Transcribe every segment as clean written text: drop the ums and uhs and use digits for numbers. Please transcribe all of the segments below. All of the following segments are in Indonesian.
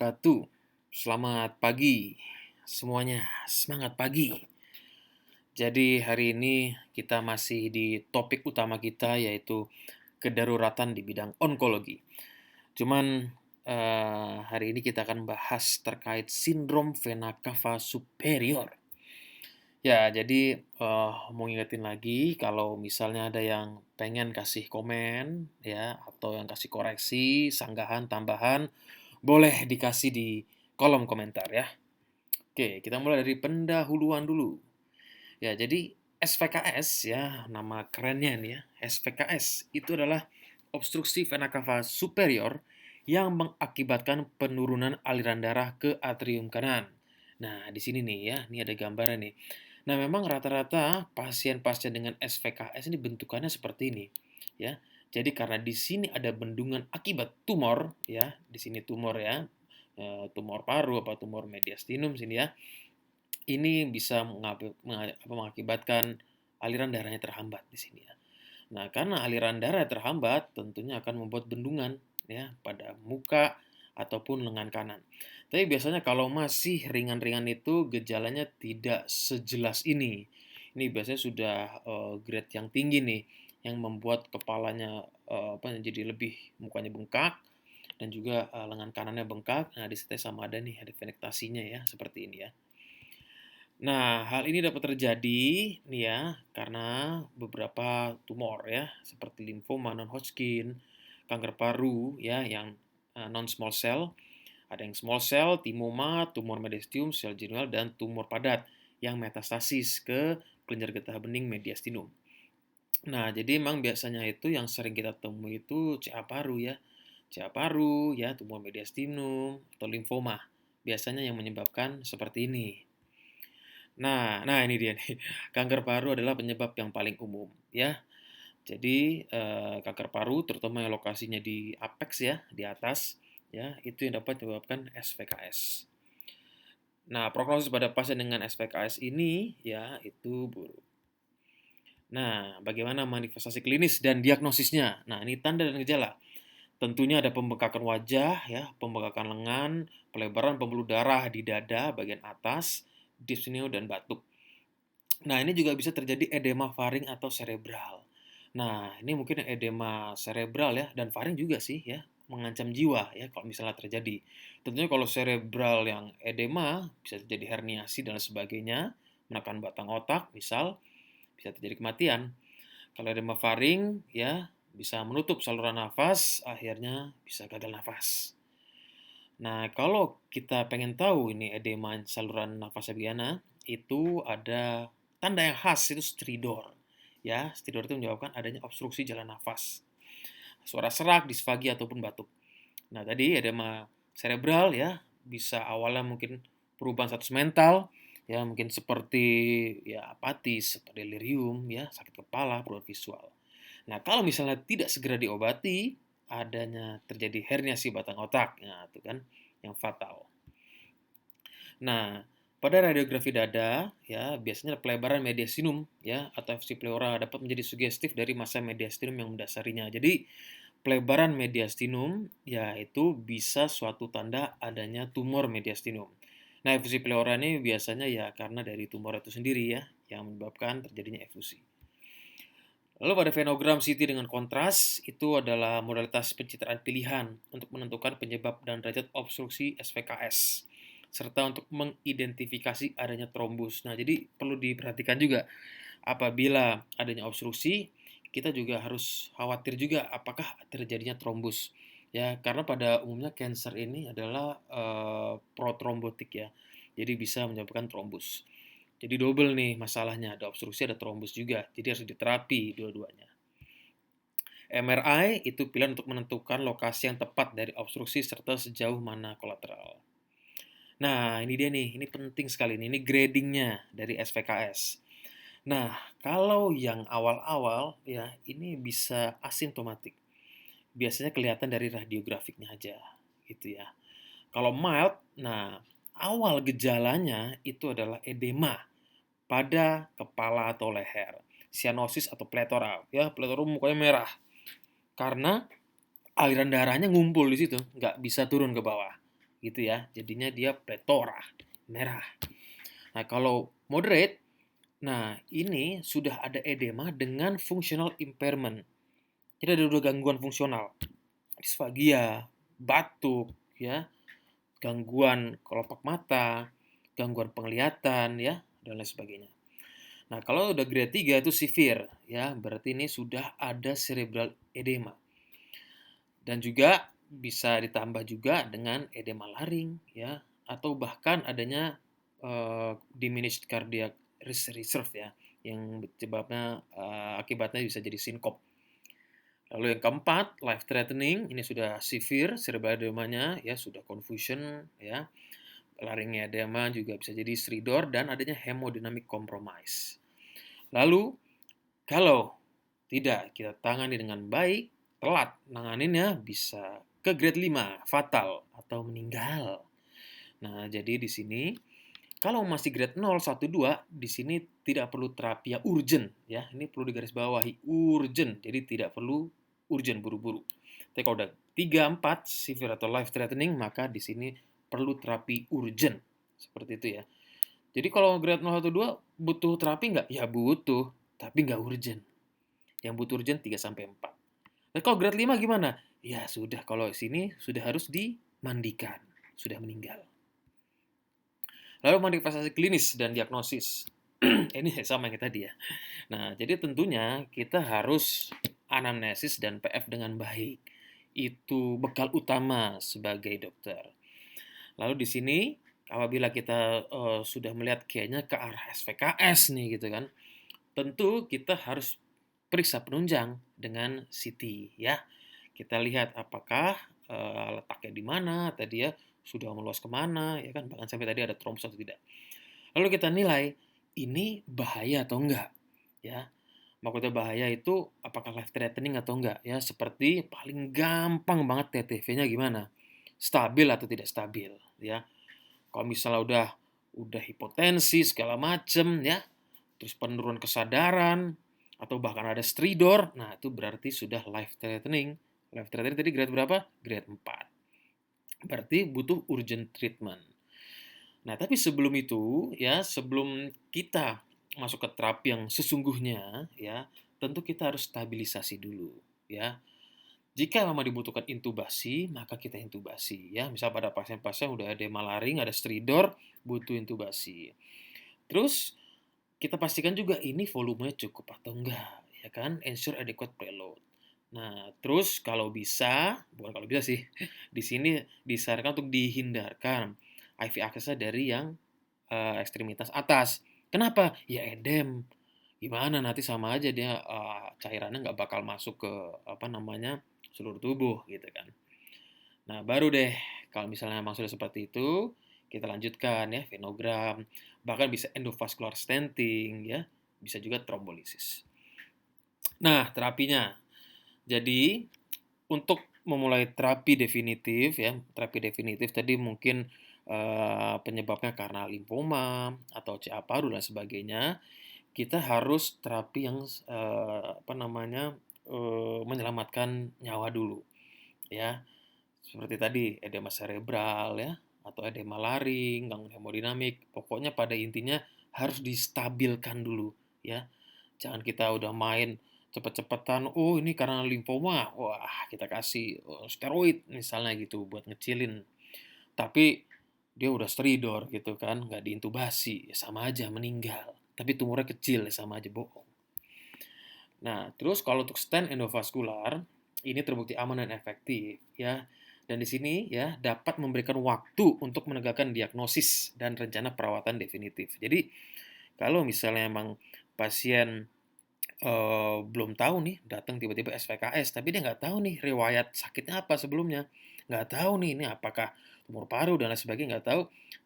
Wabarakatuh. Selamat pagi semuanya, semangat pagi. Jadi hari ini kita masih di topik utama kita yaitu kedaruratan di bidang onkologi. Cuman hari ini kita akan bahas terkait sindrom vena cava superior. Ya, jadi mau ngingetin lagi kalau misalnya ada yang pengen kasih komen ya atau yang kasih koreksi, sanggahan, tambahan, boleh dikasih di kolom komentar ya. Oke, kita mulai dari pendahuluan dulu. Ya, jadi SVKS ya, nama kerennya nih ya. SVKS itu adalah obstruksi vena cava superior yang mengakibatkan penurunan aliran darah ke atrium kanan. Nah, di sini nih ya, ini ada gambaran nih. Nah, memang rata-rata pasien-pasien dengan SVKS ini bentukannya seperti ini, ya. Jadi karena di sini ada bendungan akibat tumor, ya, di sini tumor ya, tumor paru apa tumor mediastinum sini ya, ini bisa mengakibatkan aliran darahnya terhambat di sini ya. Nah, karena aliran darah terhambat, tentunya akan membuat bendungan ya pada muka ataupun lengan kanan. Tapi biasanya kalau masih ringan-ringan itu gejalanya tidak sejelas ini. Ini biasanya sudah grade yang tinggi nih, yang membuat kepalanya jadi lebih mukanya bengkak dan juga lengan kanannya bengkak. Nah, disertai sama ada nih ada venektasinya ya seperti ini ya. Nah, hal ini dapat terjadi nih ya, karena beberapa tumor ya, seperti limfoma non-Hodgkin, kanker paru ya, yang non-small cell, ada yang small cell, timoma, tumor mediastinum, sel ginual, dan tumor padat yang metastasis ke kelenjar getah bening mediastinum. Nah, jadi memang biasanya itu yang sering kita temui itu CA paru ya, CA paru ya, tumor mediastinum, atau limfoma. Biasanya yang menyebabkan seperti ini. Nah ini dia nih. Kanker paru adalah penyebab yang paling umum ya. Jadi kanker paru terutama yang lokasinya di apex ya, di atas ya, itu yang dapat menyebabkan SVKS. Nah, prognosis pada pasien dengan SVKS ini ya itu buruk. Nah, bagaimana manifestasi klinis dan diagnosisnya? Nah, ini tanda dan gejala. Tentunya ada pembengkakan wajah ya, pembengkakan lengan, pelebaran pembuluh darah di dada bagian atas, dyspnea dan batuk. Nah, ini juga bisa terjadi edema faring atau cerebral. Nah, ini mungkin edema cerebral ya, dan faring juga sih ya, mengancam jiwa ya kalau misalnya terjadi. Tentunya kalau cerebral yang edema bisa terjadi herniasi dan sebagainya, menekan batang otak, misal bisa terjadi kematian. Kalau edema faring ya bisa menutup saluran nafas, akhirnya bisa gagal nafas. Nah, kalau kita pengen tahu ini edema saluran nafasnya bagaimana, itu ada tanda yang khas, itu stridor. Ya, stridor itu menyebabkan adanya obstruksi jalan nafas. Suara serak, disfagi, ataupun batuk. Nah, tadi edema cerebral ya, bisa awalnya mungkin perubahan status mental, ya mungkin seperti ya apatis atau delirium, ya sakit kepala, perubahan visual. Nah, kalau misalnya tidak segera diobati, adanya terjadi herniasi batang otak, nah itu kan yang fatal. Nah, pada radiografi dada, ya biasanya pelebaran mediastinum, ya atau FC pleura dapat menjadi sugestif dari massa mediastinum yang mendasarinya. Jadi, pelebaran mediastinum, ya itu bisa suatu tanda adanya tumor mediastinum. Nah, efusi pleura ini biasanya ya karena dari tumor itu sendiri ya, yang menyebabkan terjadinya efusi. Lalu pada venogram CT dengan kontras, itu adalah modalitas pencitraan pilihan untuk menentukan penyebab dan derajat obstruksi SVKS, serta untuk mengidentifikasi adanya trombus. Nah, jadi perlu diperhatikan juga, apabila adanya obstruksi, kita juga harus khawatir juga apakah terjadinya trombus. Ya, karena pada umumnya cancer ini adalah protrombotik ya, jadi bisa menyebabkan trombus. Jadi double nih masalahnya, ada obstruksi, ada trombus juga. Jadi harus diterapi dua-duanya. MRI itu pilihan untuk menentukan lokasi yang tepat dari obstruksi serta sejauh mana kolateral. Nah, ini dia nih, ini penting sekali nih, ini gradingnya dari SVKS. Nah, kalau yang awal-awal ya, ini bisa asimptomatik. Biasanya kelihatan dari radiografiknya aja, gitu ya. Kalau mild, nah awal gejalanya itu adalah edema pada kepala atau leher, sianosis atau pletora, ya pletora mukanya merah karena aliran darahnya ngumpul di situ, nggak bisa turun ke bawah. gitu ya. Jadinya dia pletora, merah. Nah, kalau moderate, nah ini sudah ada edema dengan functional impairment. Jadi ada dua gangguan fungsional, disfagia, batuk, ya, gangguan kelopak mata, gangguan penglihatan, ya, dan lain sebagainya. Nah, kalau udah grade 3 itu severe, ya, berarti ini sudah ada cerebral edema. Dan juga bisa ditambah juga dengan edema laring, ya, atau bahkan adanya diminished cardiac reserve, ya, yang akibatnya bisa jadi sinkop. Lalu yang keempat, life threatening, ini sudah severe cerebral edemanya, ya, sudah confusion, ya, laringnya edema juga bisa jadi stridor dan adanya hemodynamic compromise. Lalu kalau tidak kita tangani dengan baik, telat nanganinnya bisa ke grade 5, fatal atau meninggal. Nah, jadi di sini kalau masih grade 0, 1, 2, di sini tidak perlu terapi yang urgent, ya. Ini perlu digarisbawahi, urgent. Jadi tidak perlu urgent buru-buru. Tapi kalau udah 3, 4 severe atau life threatening, maka di sini perlu terapi urgent. Seperti itu ya. Jadi kalau grade 0, 1, 2 butuh terapi nggak? Ya butuh, tapi nggak urgent. Yang butuh urgent 3 sampai 4. Nah, kalau grade 5 gimana? Ya sudah, kalau sini sudah harus dimandikan, sudah meninggal. Lalu manifestasi klinis dan diagnosis. Ini sama yang tadi ya. Nah, jadi tentunya kita harus anamnesis dan PF dengan baik. Itu bekal utama sebagai dokter. Lalu di sini apabila kita sudah melihat kayaknya ke arah SVKS nih gitu kan, tentu kita harus periksa penunjang dengan CT ya. Kita lihat apakah letaknya di mana tadi ya, sudah meluas kemana ya kan, bahkan sampai tadi ada trombos atau tidak. Lalu kita nilai ini bahaya atau enggak ya. Maksudnya bahaya itu apakah life threatening atau enggak ya, seperti paling gampang banget TTV-nya gimana? Stabil atau tidak stabil ya. Kalau misalnya udah hipotensi segala macem ya, terus penurunan kesadaran atau bahkan ada stridor, nah itu berarti sudah life threatening. Life threatening tadi grade berapa? Grade 4. Berarti butuh urgent treatment. Nah, tapi sebelum itu ya, sebelum kita masuk ke terapi yang sesungguhnya ya, tentu kita harus stabilisasi dulu ya. Jika memang dibutuhkan intubasi, maka kita intubasi ya. Misal pada pasien-pasien udah ada malaring, ada stridor, butuh intubasi. Terus kita pastikan juga ini volumenya cukup atau enggak, ya kan? Ensure adequate preload. Nah, terus kalau bisa, bukan kalau bisa sih, di sini disarankan untuk dihindarkan IV access dari yang ekstremitas atas. Kenapa? Ya edem. Gimana nanti sama aja dia cairannya nggak bakal masuk ke apa namanya seluruh tubuh gitu kan. Nah, baru deh kalau misalnya memang sudah seperti itu, kita lanjutkan ya venogram, bahkan bisa endovascular stenting ya, bisa juga trombolisis. Nah, terapinya. Jadi, untuk memulai terapi definitif tadi mungkin penyebabnya karena limfoma atau CA paru dan sebagainya, kita harus terapi yang menyelamatkan nyawa dulu, ya. Seperti tadi edema cerebral ya, atau edema laring, gangguan hemodinamik. Pokoknya pada intinya harus distabilkan dulu ya. Jangan kita udah main cepet-cepetan, oh ini karena limfoma, wah kita kasih steroid misalnya gitu buat ngecilin. Tapi dia udah stridor gitu kan, nggak diintubasi, ya sama aja meninggal. Tapi tumornya kecil, ya sama aja bohong. Nah, terus kalau untuk stent endovaskular, ini terbukti aman dan efektif ya. Dan di sini ya dapat memberikan waktu untuk menegakkan diagnosis dan rencana perawatan definitif. Jadi kalau misalnya emang pasien belum tahu nih datang tiba-tiba SVKS, tapi dia nggak tahu nih riwayat sakitnya apa sebelumnya, nggak tahu nih ini apakah tumor paru dan lain sebagainya nggak tahu.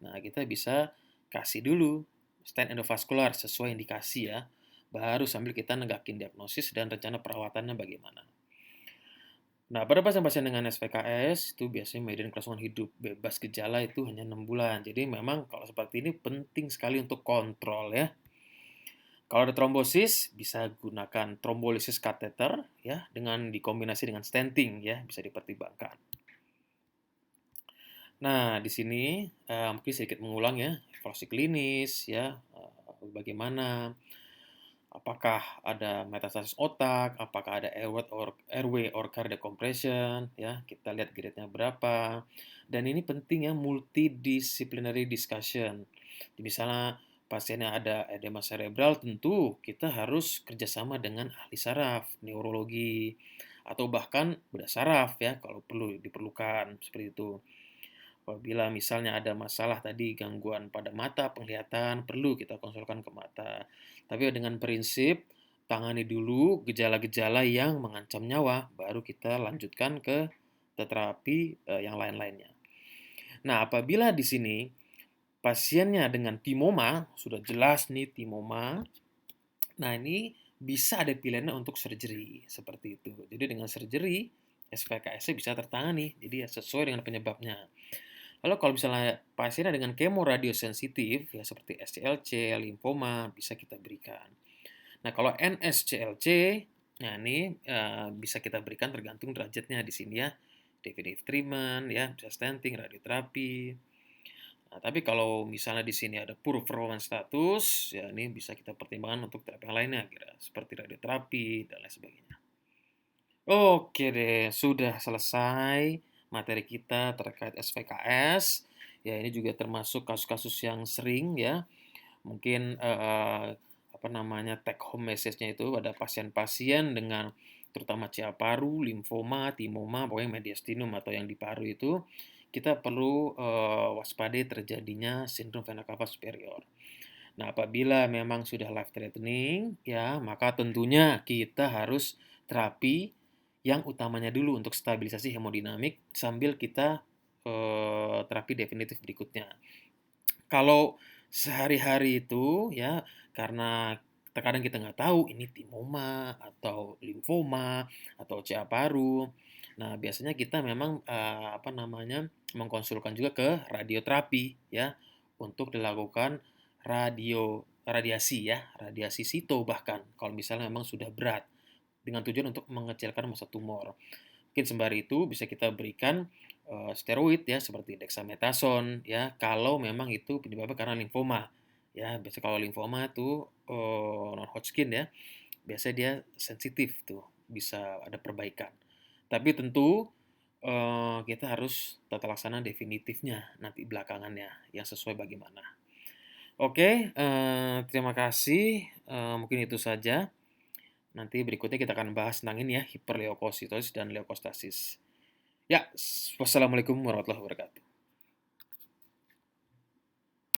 Nah kita bisa kasih dulu stent endovaskular sesuai indikasi ya, baru sambil kita negakin diagnosis dan rencana perawatannya bagaimana. Nah, pada pasien-pasien dengan SVKS itu biasanya median kelangsungan hidup bebas gejala itu hanya 6 bulan. Jadi memang kalau seperti ini penting sekali untuk kontrol ya. Kalau ada trombosis, bisa gunakan trombolisis kateter ya dengan dikombinasi dengan stenting ya, bisa dipertimbangkan. Nah, di sini, mungkin sedikit mengulang ya, evaluasi klinis ya, bagaimana, apakah ada metastasis otak, apakah ada airway or cardiac compression ya, kita lihat grade-nya berapa. Dan ini penting ya, multidisciplinary discussion. Misalnya pasiennya ada edema cerebral, tentu kita harus kerjasama dengan ahli saraf, neurologi, atau bahkan bedah saraf ya, kalau perlu diperlukan, seperti itu. Apabila misalnya ada masalah tadi gangguan pada mata, penglihatan, perlu kita konsulkan ke mata. Tapi dengan prinsip tangani dulu gejala-gejala yang mengancam nyawa, baru kita lanjutkan ke terapi yang lain-lainnya. Nah, apabila di sini pasiennya dengan timoma, sudah jelas nih timoma, nah ini bisa ada pilihannya untuk surgery, seperti itu. Jadi dengan surgery, SPKS-nya bisa tertangani, jadi ya sesuai dengan penyebabnya. Lalu kalau misalnya pasiennya dengan kemo radiosensitif, ya seperti SCLC, limfoma, bisa kita berikan. Nah, kalau NSCLC, nah ini bisa kita berikan tergantung derajatnya di sini ya. Definitive treatment, ya, bisa stenting, radioterapi. Nah, tapi kalau misalnya di sini ada poor performance status, ya ini bisa kita pertimbangkan untuk terapi yang lainnya, kira seperti radioterapi dan lain sebagainya. Oke deh, sudah selesai materi kita terkait SPKS. Ya, ini juga termasuk kasus-kasus yang sering ya. Mungkin apa namanya take home message-nya itu ada pasien-pasien dengan terutama CA paru, limfoma, timoma, pokoknya mediastinum atau yang di paru itu kita perlu waspadai terjadinya sindrom vena cava superior. Nah, apabila memang sudah life threatening, ya, maka tentunya kita harus terapi yang utamanya dulu untuk stabilisasi hemodinamik sambil kita terapi definitif berikutnya. Kalau sehari-hari itu ya karena terkadang kita nggak tahu ini timoma atau limfoma atau CA paru. Nah, biasanya kita memang apa namanya mengkonsulkan juga ke radioterapi ya untuk dilakukan radiasi ya, radiasi sito bahkan kalau misalnya memang sudah berat dengan tujuan untuk mengecilkan massa tumor. Mungkin sembari itu bisa kita berikan steroid ya seperti dexamethasone ya kalau memang itu penyebabnya karena limfoma. Ya, biasanya kalau limfoma itu non-Hodgkin ya, biasanya dia sensitif tuh, bisa ada perbaikan. Tapi tentu kita harus tata laksana definitifnya nanti belakangannya yang sesuai bagaimana. Oke, terima kasih. Mungkin itu saja. Nanti berikutnya kita akan bahas tentang ini ya, hiperleukositosis dan leukostasis. Ya, wassalamualaikum warahmatullahi wabarakatuh.